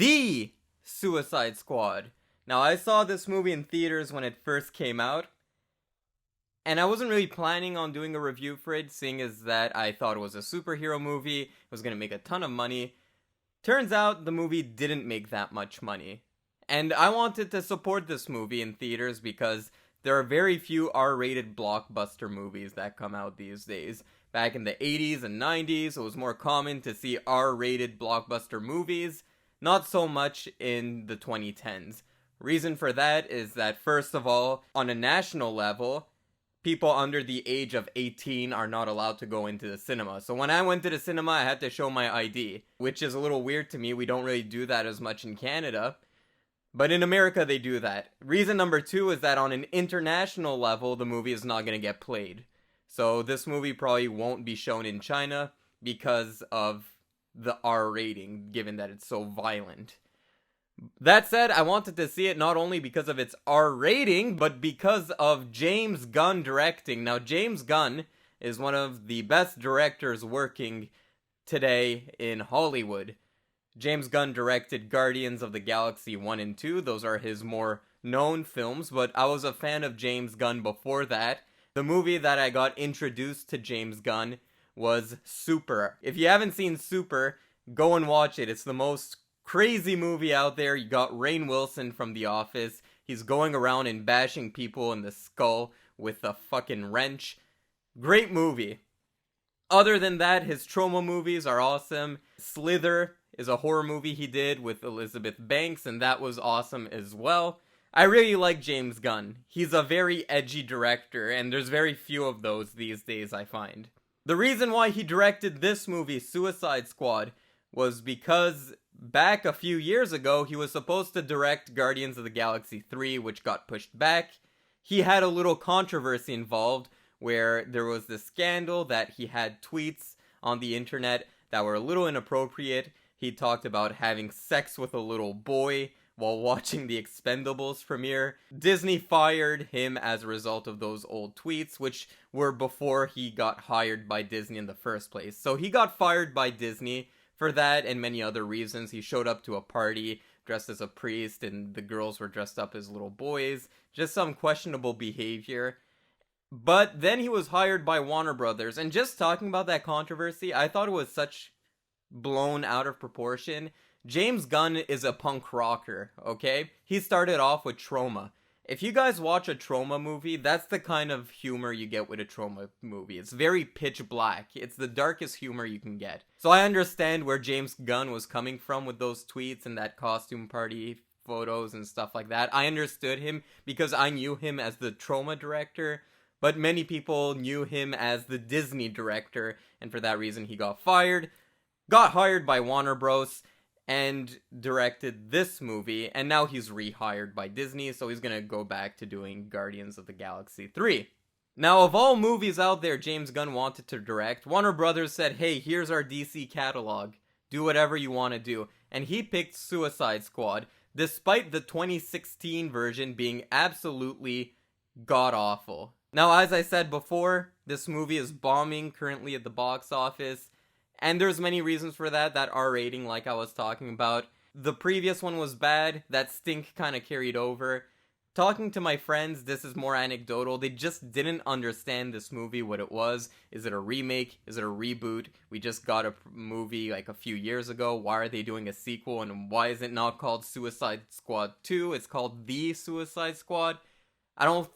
The Suicide Squad. Now, I saw this movie in theaters when it first came out, and I wasn't really planning on doing a review for it, seeing as that I thought it was a superhero movie, it was going to make a ton of money. Turns out the movie didn't make that much money. And I wanted to support this movie in theaters because there are very few R-rated blockbuster movies that come out these days. Back in the 80s and 90s, it was more common to see R-rated blockbuster movies, not so much in the 2010s. Reason for that is that, first of all, on a national level, people under the age of 18 are not allowed to go into the cinema. So when I went to the cinema, I had to show my ID, which is a little weird to me. We don't really do that as much in Canada. But in America, they do that. Reason number two is that on an international level, the movie is not going to get played. So this movie probably won't be shown in China because of the R rating, given that it's so violent. That said, I wanted to see it not only because of its R rating, but because of James Gunn directing. Now, James Gunn is one of the best directors working today in Hollywood. James Gunn directed Guardians of the Galaxy 1 and 2. Those are his more known films, but I was a fan of James Gunn before that. The movie that I got introduced to James Gunn was Super. If you haven't seen Super, go and watch it. It's the most crazy movie out there. You got Rainn Wilson from The Office. He's going around and bashing people in the skull with a fucking wrench. Great movie. Other than that, his trauma movies are awesome. Slither is a horror movie he did with Elizabeth Banks, and that was awesome as well. I really like James Gunn. He's a very edgy director, and there's very few of those these days, I find. The reason why he directed this movie, Suicide Squad, was because back a few years ago, he was supposed to direct Guardians of the Galaxy 3, which got pushed back. He had a little controversy involved, where there was this scandal that he had tweets on the internet that were a little inappropriate. He talked about having sex with a little boy while watching the Expendables premiere. Disney fired him as a result of those old tweets, which were before he got hired by Disney in the first place. So he got fired by Disney for that and many other reasons. He showed up to a party dressed as a priest, and the girls were dressed up as little boys. Just some questionable behavior. But then he was hired by Warner Brothers, and just talking about that controversy, I thought it was such blown out of proportion. James Gunn is a punk rocker, okay? He started off with Trauma. If you guys watch a Trauma movie, that's the kind of humor you get with a Trauma movie. It's very pitch black. It's the darkest humor you can get. So I understand where James Gunn was coming from with those tweets and that costume party photos and stuff like that. I understood him because I knew him as the Trauma director, but many people knew him as the Disney director, and for that reason he got fired. Got hired by Warner Bros. And directed this movie, and now he's rehired by Disney, so he's gonna go back to doing Guardians of the Galaxy 3. Now, of all movies out there James Gunn wanted to direct, Warner Brothers said, hey, here's our DC catalog. Do whatever you want to do. And he picked Suicide Squad, despite the 2016 version being absolutely god-awful. Now, as I said before, this movie is bombing currently at the box office. And there's many reasons for that R rating like I was talking about. The previous one was bad, that stink kind of carried over. Talking to my friends, this is more anecdotal, they just didn't understand this movie, what it was. Is it a remake? Is it a reboot? We just got a movie like a few years ago, why are they doing a sequel, and why is it not called Suicide Squad 2? It's called The Suicide Squad. I don't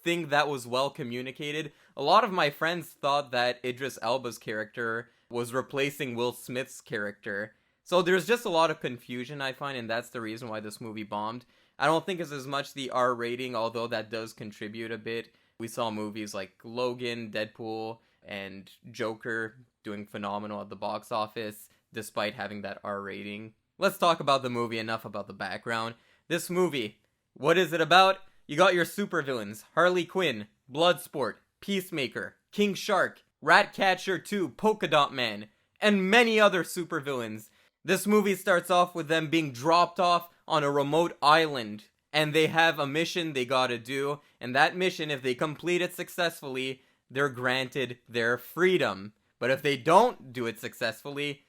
think that was well communicated. A lot of my friends thought that Idris Elba's character was replacing Will Smith's character. So there's just a lot of confusion, I find, and that's the reason why this movie bombed. I don't think it's as much the R rating, although that does contribute a bit. We saw movies like Logan, Deadpool, and Joker doing phenomenal at the box office, despite having that R rating. Let's talk about the movie, enough about the background. This movie, what is it about? You got your supervillains, Harley Quinn, Bloodsport, Peacemaker, King Shark, Ratcatcher 2, Polka Dot Man, and many other supervillains. This movie starts off with them being dropped off on a remote island, and they have a mission they gotta do, and that mission, if they complete it successfully, they're granted their freedom. But if they don't do it successfully,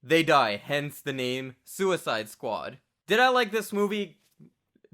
They die, hence the name Suicide Squad. Did I like this movie?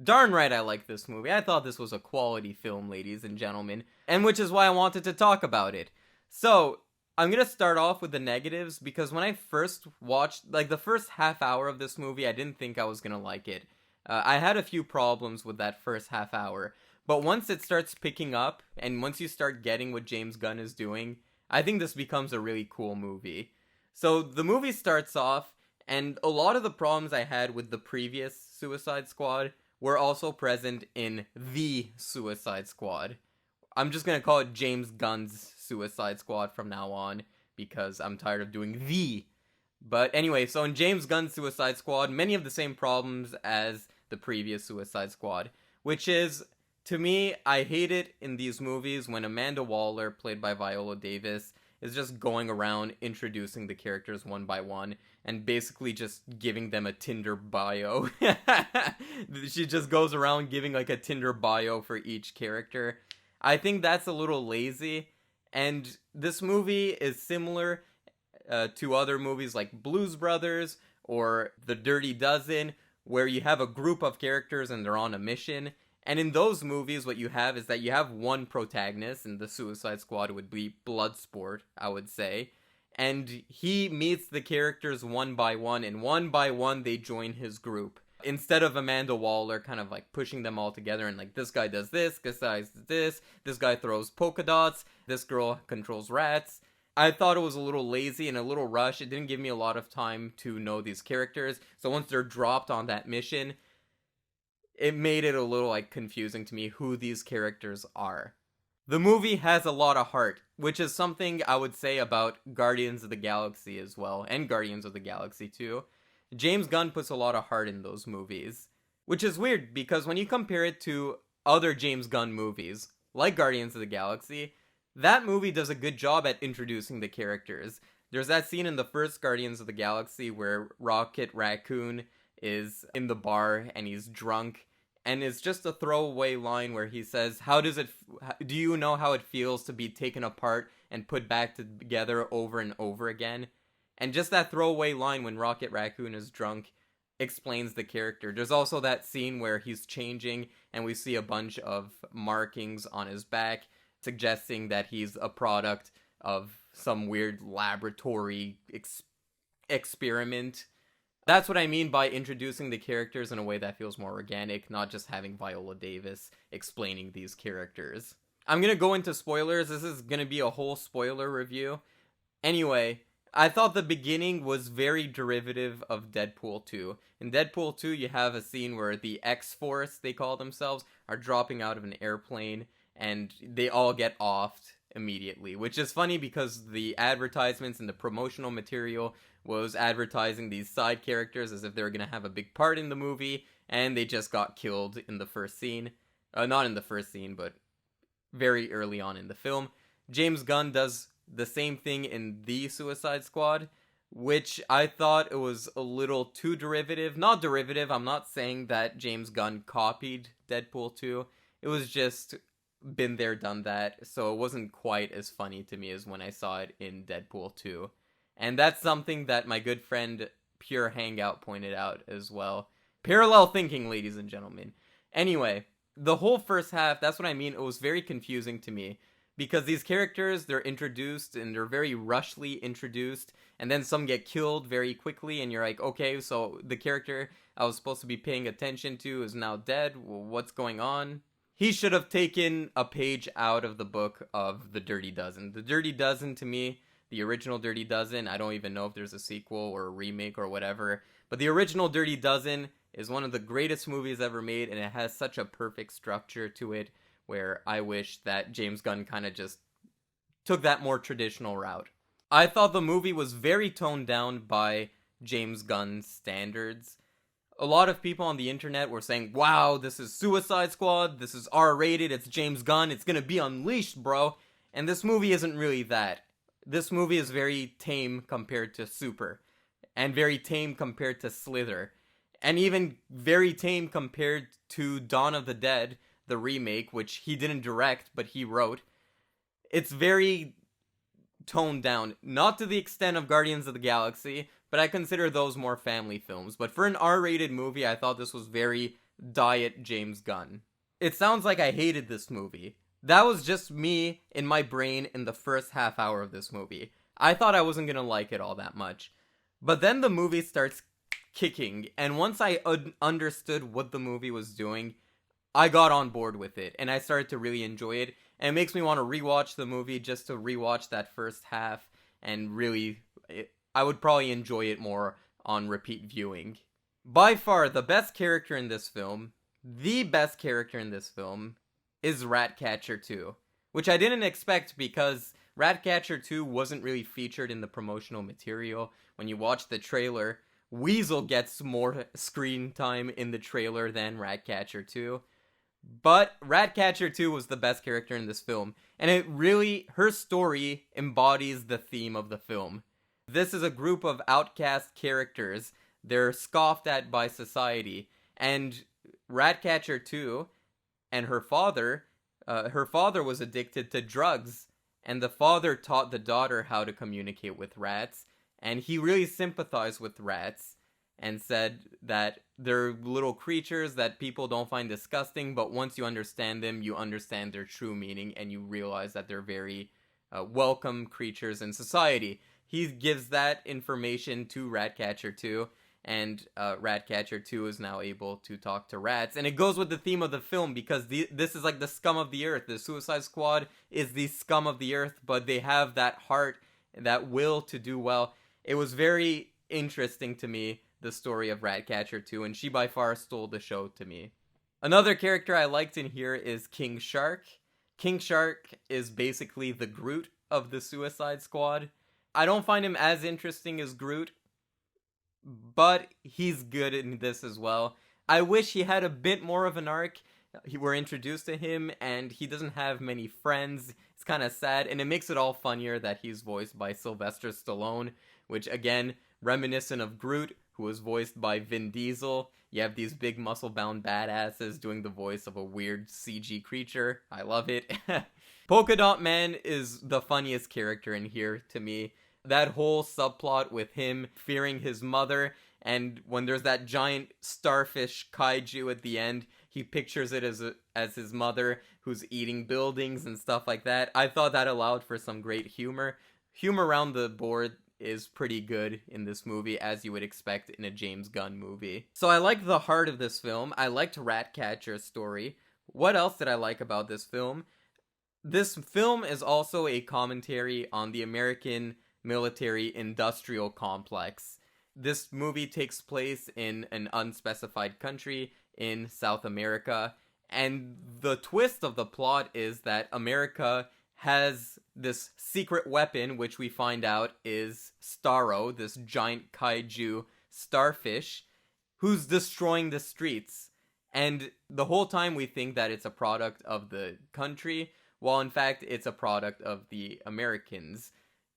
Darn right I like this movie. I thought this was a quality film, ladies and gentlemen, and which is why I wanted to talk about it. So, I'm gonna start off with the negatives, because when I first watched, like, the first half hour of this movie, I didn't think I was gonna like it. I had a few problems with that first half hour, but once it starts picking up, and once you start getting what James Gunn is doing, I think this becomes a really cool movie. So the movie starts off, and a lot of the problems I had with the previous Suicide Squad were also present in the Suicide Squad. I'm just gonna call it James Gunn's Suicide Squad from now on, because I'm tired of doing the. But anyway, so in James Gunn's Suicide Squad, many of the same problems as the previous Suicide Squad, which is, to me, I hate it in these movies when Amanda Waller, played by Viola Davis, is just going around introducing the characters one by one and basically just giving them a Tinder bio. She just goes around giving like a Tinder bio for each character. I think that's a little lazy, and this movie is similar to other movies like Blues Brothers or The Dirty Dozen, where you have a group of characters and they're on a mission. And in those movies, what you have is that you have one protagonist, and the Suicide Squad would be Bloodsport, I would say. And he meets the characters one by one, and one by one they join his group. Instead of Amanda Waller kind of like pushing them all together and like, this guy does this this guy throws polka dots, this girl controls rats. I thought it was a little lazy and a little rushed. It didn't give me a lot of time to know these characters. So once they're dropped on that mission, it made it a little like confusing to me who these characters are. The movie has a lot of heart, which is something I would say about Guardians of the Galaxy as well, and Guardians of the Galaxy 2. James Gunn puts a lot of heart in those movies, which is weird because when you compare it to other James Gunn movies, like Guardians of the Galaxy, that movie does a good job at introducing the characters. There's that scene in the first Guardians of the Galaxy where Rocket Raccoon is in the bar and he's drunk, and it's just a throwaway line where he says, do you know how it feels to be taken apart and put back together over and over again? And just that throwaway line when Rocket Raccoon is drunk explains the character. There's also that scene where he's changing and we see a bunch of markings on his back suggesting that he's a product of some weird laboratory experiment. That's what I mean by introducing the characters in a way that feels more organic, not just having Viola Davis explaining these characters. I'm gonna go into spoilers. This is gonna be a whole spoiler review. Anyway, I thought the beginning was very derivative of Deadpool 2. In Deadpool 2, you have a scene where the X-Force, they call themselves, are dropping out of an airplane, and they all get offed immediately, which is funny because the advertisements and the promotional material was advertising these side characters as if they were going to have a big part in the movie, and they just got killed in the first scene. Not in the first scene, but very early on in the film. James Gunn does the same thing in The Suicide Squad, which I thought it was a little too derivative. Not derivative, I'm not saying that James Gunn copied Deadpool 2. It was just been there, done that, so it wasn't quite as funny to me as when I saw it in Deadpool 2. And that's something that my good friend Pure Hangout pointed out as well. Parallel thinking, ladies and gentlemen. Anyway, the whole first half, that's what I mean, it was very confusing to me. Because these characters, they're introduced, and they're very rushly introduced, and then some get killed very quickly, and you're like, okay, so the character I was supposed to be paying attention to is now dead, well, what's going on? He should have taken a page out of the book of The Dirty Dozen. The Dirty Dozen, to me, the original Dirty Dozen, I don't even know if there's a sequel or a remake or whatever, but the original Dirty Dozen is one of the greatest movies ever made, and it has such a perfect structure to it, where I wish that James Gunn kind of just took that more traditional route. I thought the movie was very toned down by James Gunn's standards. A lot of people on the internet were saying, wow, this is Suicide Squad, this is R-rated, it's James Gunn, it's gonna be unleashed, bro. And this movie isn't really that. This movie is very tame compared to Super, and very tame compared to Slither, and even very tame compared to Dawn of the Dead, the remake, which he didn't direct, but he wrote. It's very toned down. Not to the extent of Guardians of the Galaxy, but I consider those more family films. But for an R-rated movie, I thought this was very diet James Gunn. It sounds like I hated this movie. That was just me in my brain in the first half hour of this movie. I thought I wasn't gonna like it all that much. But then the movie starts kicking, and once I understood what the movie was doing, I got on board with it, and I started to really enjoy it, and it makes me want to rewatch the movie just to rewatch that first half, and really, I would probably enjoy it more on repeat viewing. By far, the best character in this film, is Ratcatcher 2, which I didn't expect because Ratcatcher 2 wasn't really featured in the promotional material. When you watch the trailer, Weasel gets more screen time in the trailer than Ratcatcher 2. But Ratcatcher 2 was the best character in this film, and her story embodies the theme of the film. This is a group of outcast characters. They're scoffed at by society, and Ratcatcher 2 and her father was addicted to drugs, and the father taught the daughter how to communicate with rats, and he really sympathized with rats, and said that they're little creatures that people don't find disgusting, but once you understand them, you understand their true meaning, and you realize that they're very welcome creatures in society. He gives that information to Ratcatcher 2, and Ratcatcher 2 is now able to talk to rats. And it goes with the theme of the film, because this is like the scum of the earth. The Suicide Squad is the scum of the earth, but they have that heart, that will to do well. It was very interesting to me, the story of Ratcatcher 2, and she by far stole the show to me. Another character I liked in here is King Shark. King Shark is basically the Groot of the Suicide Squad. I don't find him as interesting as Groot, but he's good in this as well. I wish he had a bit more of an arc. We're introduced to him, and he doesn't have many friends. It's kind of sad, and it makes it all funnier that he's voiced by Sylvester Stallone, which, again, reminiscent of Groot, who was voiced by Vin Diesel. You have these big muscle-bound badasses doing the voice of a weird CG creature. I love it. Polka Dot Man is the funniest character in here to me. That whole subplot with him fearing his mother, and when there's that giant starfish kaiju at the end, he pictures it as his mother who's eating buildings and stuff like that. I thought that allowed for some great humor. Humor around the board is pretty good in this movie, as you would expect in a James Gunn movie. So I liked the heart of this film. I liked Ratcatcher's story. What else did I like about this film? This film is also a commentary on the American military-industrial complex. This movie takes place in an unspecified country in South America, and the twist of the plot is that America has this secret weapon, which we find out is Starro, this giant kaiju starfish, who's destroying the streets. And the whole time we think that it's a product of the country, while in fact it's a product of the Americans.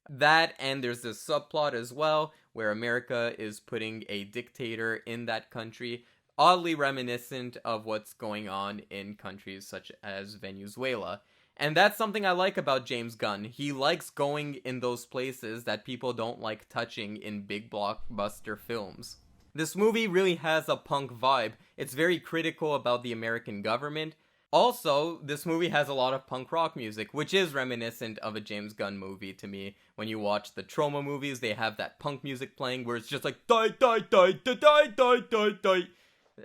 That, and there's this subplot as well, where America is putting a dictator in that country, oddly reminiscent of what's going on in countries such as Venezuela. And that's something I like about James Gunn. He likes going in those places that people don't like touching in big blockbuster films. This movie really has a punk vibe. It's very critical about the American government. Also, this movie has a lot of punk rock music, which is reminiscent of a James Gunn movie to me. When you watch the Troma movies, they have that punk music playing where it's just like die die die die die die die die.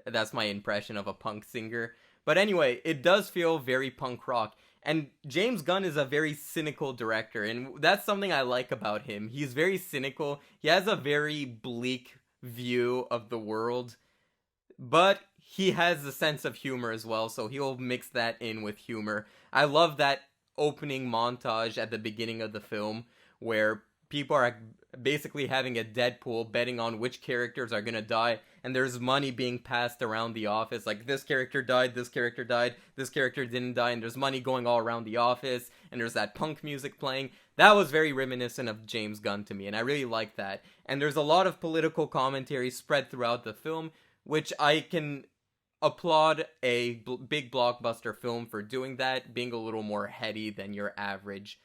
That's my impression of a punk singer. But anyway, it does feel very punk rock. And James Gunn is a very cynical director, and that's something I like about him. He's very cynical. He has a very bleak view of the world, but he has a sense of humor as well, so he'll mix that in with humor. I love that opening montage at the beginning of the film where people are basically having a Deadpool betting on which characters are gonna die, and there's money being passed around the office, like this character died, this character died, this character didn't die, and there's money going all around the office, and there's that punk music playing. That was very reminiscent of James Gunn to me, and I really like that. And there's a lot of political commentary spread throughout the film, which I can applaud a big blockbuster film for doing that, being a little more heady than your average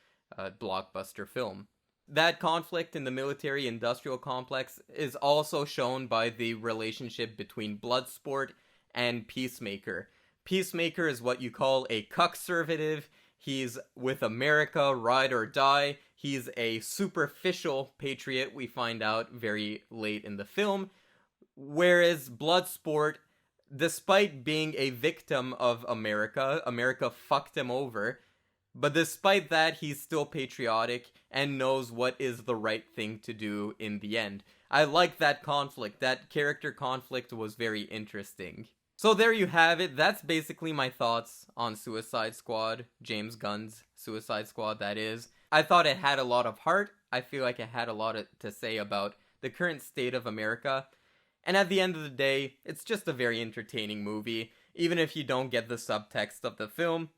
blockbuster film. that conflict in the military-industrial complex is also shown by the relationship between Bloodsport and Peacemaker. Peacemaker is what you call a cuckservative. He's with America, ride or die. He's a superficial patriot, we find out very late in the film. Whereas Bloodsport, despite being a victim of America, America fucked him over. But despite that, he's still patriotic and knows what is the right thing to do in the end. I like that conflict. That character conflict was very interesting. So there you have it. That's basically my thoughts on Suicide Squad. James Gunn's Suicide Squad, that is. I thought it had a lot of heart. I feel like it had a lot to say about the current state of America. And at the end of the day, it's just a very entertaining movie. Even if you don't get the subtext of the film,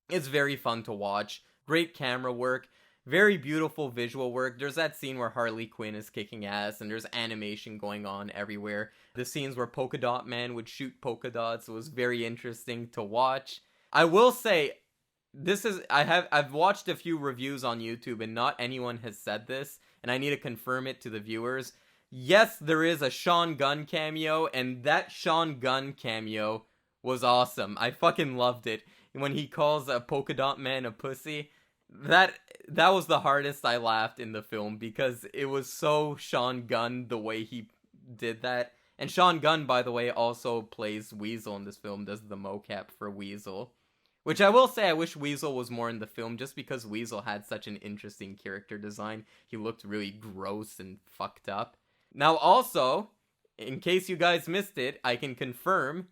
it's very fun to watch. Great camera work. Very beautiful visual work. There's that scene where Harley Quinn is kicking ass and there's animation going on everywhere. The scenes where Polka Dot Man would shoot polka dots was very interesting to watch. I will say, I've watched a few reviews on YouTube and not anyone has said this, and I need to confirm it to the viewers. Yes, there is a Sean Gunn cameo, and that Sean Gunn cameo was awesome. I fucking loved it. When he calls a Polka Dot Man a pussy, that was the hardest I laughed in the film, because it was so Sean Gunn the way he did that. And Sean Gunn, by the way, also plays Weasel in this film, does the mocap for Weasel. Which I will say, I wish Weasel was more in the film, just because Weasel had such an interesting character design. He looked really gross and fucked up. Now also, in case you guys missed it, I can confirm,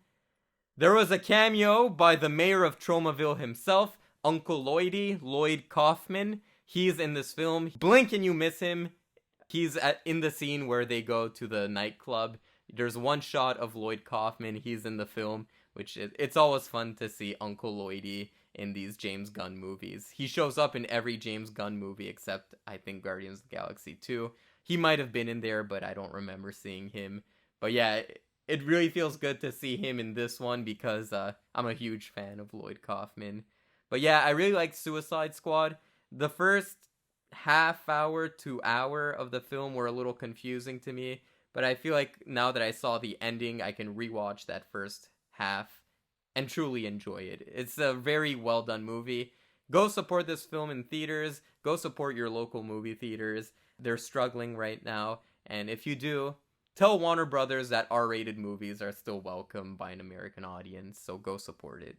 there was a cameo by the mayor of Tromaville himself, Uncle Lloydie, Lloyd Kaufman. He's in this film. Blink and you miss him. He's in the scene where they go to the nightclub. There's one shot of Lloyd Kaufman. He's in the film, which it's always fun to see Uncle Lloydie in these James Gunn movies. He shows up in every James Gunn movie except, I think, Guardians of the Galaxy 2. He might have been in there, but I don't remember seeing him. But yeah, it really feels good to see him in this one because I'm a huge fan of Lloyd Kaufman. But yeah, I really liked Suicide Squad. The first half hour to hour of the film were a little confusing to me, but I feel like now that I saw the ending, I can rewatch that first half and truly enjoy it. It's a very well done movie. Go support this film in theaters. Go support your local movie theaters. They're struggling right now, and if you do, tell Warner Brothers that R-rated movies are still welcome by an American audience, so go support it.